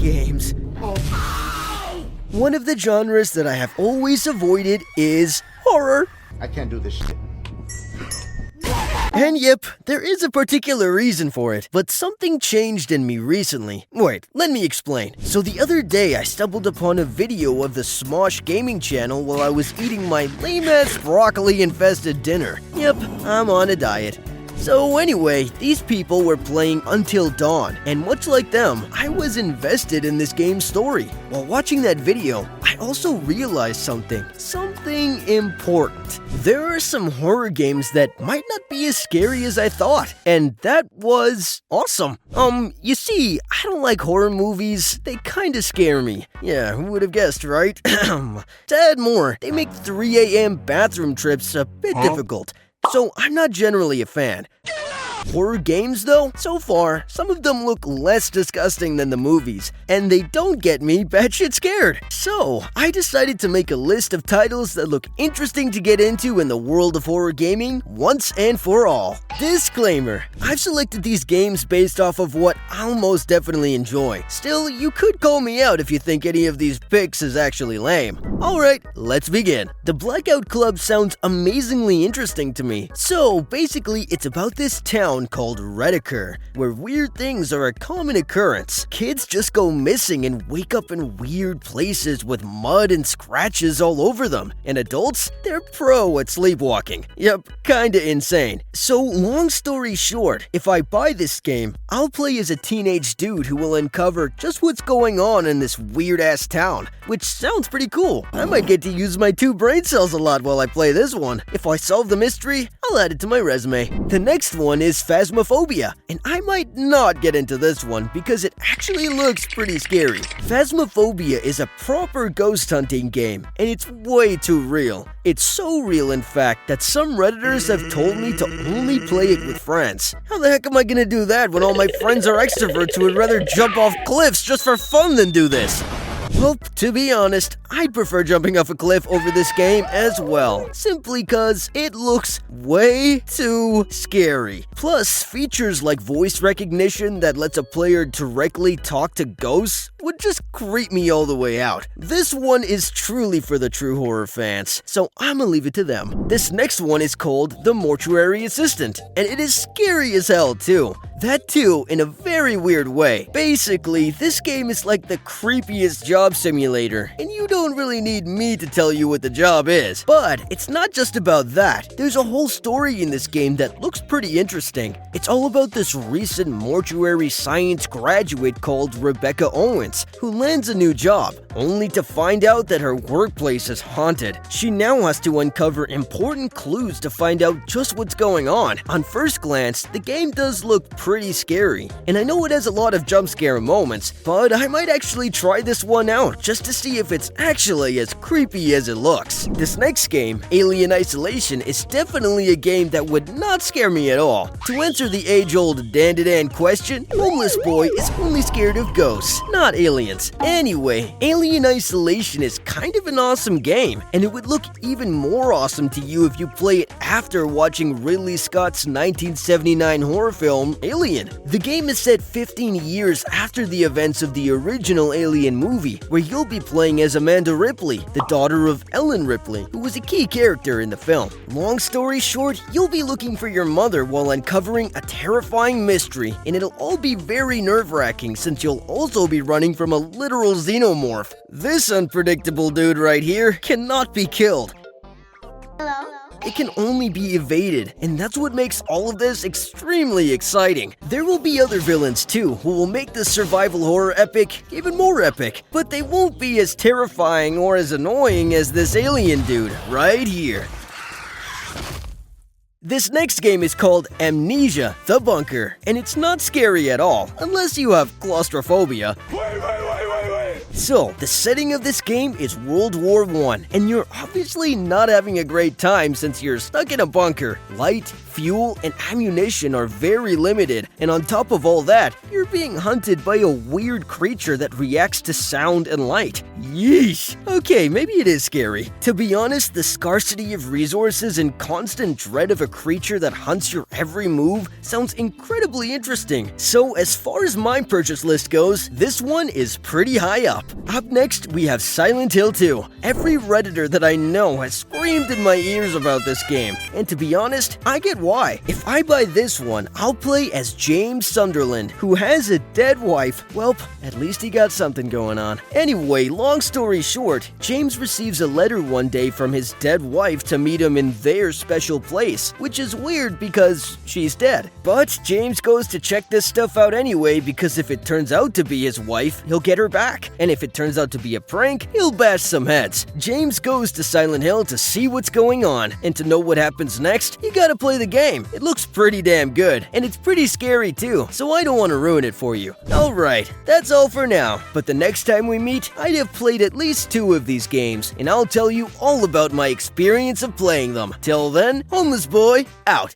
games. One of the genres that I have always avoided is horror. I can't do this shit. And yep, there is a particular reason for it, but something changed in me recently. Wait, let me explain. So the other day I stumbled upon a video of the Smosh gaming channel while I was eating my lame-ass broccoli-infested dinner. Yep, I'm on a diet. So anyway, these people were playing Until Dawn, and much like them, I was invested in this game's story. While watching that video, I also realized something important. There are some horror games that might not be as scary as I thought, and that was awesome. You see, I don't like horror movies. They kinda scare me. Yeah, who would have guessed, right? To add more, they make 3 a.m. bathroom trips a bit difficult. So I'm not generally a fan. Horror games though, so far, some of them look less disgusting than the movies, and they don't get me batshit scared. So I decided to make a list of titles that look interesting to get into in the world of horror gaming once and for all. Disclaimer, I've selected these games based off of what I'll most definitely enjoy. Still, you could call me out if you think any of these picks is actually lame. Alright, let's begin. The Blackout Club sounds amazingly interesting to me. So basically, it's about this town called Rediker, where weird things are a common occurrence. Kids just go missing and wake up in weird places with mud and scratches all over them. And adults, they're pro at sleepwalking. Yep, kinda insane. So long story short, if I buy this game, I'll play as a teenage dude who will uncover just what's going on in this weird-ass town, which sounds pretty cool. I might get to use my 2 brain cells a lot while I play this one. If I solve the mystery, I'll add it to my resume. The next one is Phasmophobia, and I might not get into this one because it actually looks pretty scary. Phasmophobia is a proper ghost hunting game, and it's way too real. It's so real, in fact, that some Redditors have told me to only play it with friends. How the heck am I gonna do that when all my friends are extroverts who would rather jump off cliffs just for fun than do this? Well, to be honest, I'd prefer jumping off a cliff over this game as well, simply cause it looks way too scary. Plus, features like voice recognition that lets a player directly talk to ghosts would just creep me all the way out. This one is truly for the true horror fans, so I'ma leave it to them. This next one is called The Mortuary Assistant, and it is scary as hell too. That too, in a very weird way. Basically, this game is like the creepiest job simulator, and you don't really need me to tell you what the job is. But it's not just about that. There's a whole story in this game that looks pretty interesting. It's all about this recent mortuary science graduate called Rebecca Owens, who lands a new job, only to find out that her workplace is haunted. She now has to uncover important clues to find out just what's going on. On first glance, the game does look pretty scary, and I know it has a lot of jump scare moments, but I might actually try this one out just to see if it's actually as creepy as it looks. This next game, Alien Isolation, is definitely a game that would not scare me at all. To answer the age-old Dan-to-Dan question, Homeless Boy is only scared of ghosts, not aliens. Anyway, Alien Isolation is kind of an awesome game, and it would look even more awesome to you if you play it after watching Ridley Scott's 1979 horror film, Alien. The game is set 15 years after the events of the original Alien movie, where you'll be playing as Amanda Ripley, the daughter of Ellen Ripley, who was a key character in the film. Long story short, you'll be looking for your mother while uncovering a terrifying mystery, and it'll all be very nerve-wracking since you'll also be running from a literal xenomorph. This unpredictable dude right here cannot be killed. Hello? It can only be evaded, and that's what makes all of this extremely exciting. There will be other villains too, who will make this survival horror epic even more epic, but they won't be as terrifying or as annoying as this alien dude right here. This next game is called Amnesia: The Bunker, and it's not scary at all, unless you have claustrophobia. Wait. So, the setting of this game is World War I, and you're obviously not having a great time since you're stuck in a bunker. Light, fuel, and ammunition are very limited, and on top of all that, you're being hunted by a weird creature that reacts to sound and light. Yeesh! Okay, maybe it is scary. To be honest, the scarcity of resources and constant dread of a creature that hunts your every move sounds incredibly interesting. So as far as my purchase list goes, this one is pretty high up. Up next, we have Silent Hill 2. Every Redditor that I know has screamed in my ears about this game, and to be honest, I get why. If I buy this one, I'll play as James Sunderland, who has a dead wife. Well, at least he got something going on. Anyway, long story short, James receives a letter one day from his dead wife to meet him in their special place, which is weird because she's dead. But James goes to check this stuff out anyway because if it turns out to be his wife, he'll get her back. And if it turns out to be a prank, he'll bash some heads. James goes to Silent Hill to see what's going on, and to know what happens next, you gotta play the game. It looks pretty damn good, and it's pretty scary too, so I don't want to ruin it for you. Alright, that's all for now, but the next time we meet, I'd have played at least 2 of these games, and I'll tell you all about my experience of playing them. Till then, Homeless Boy, out.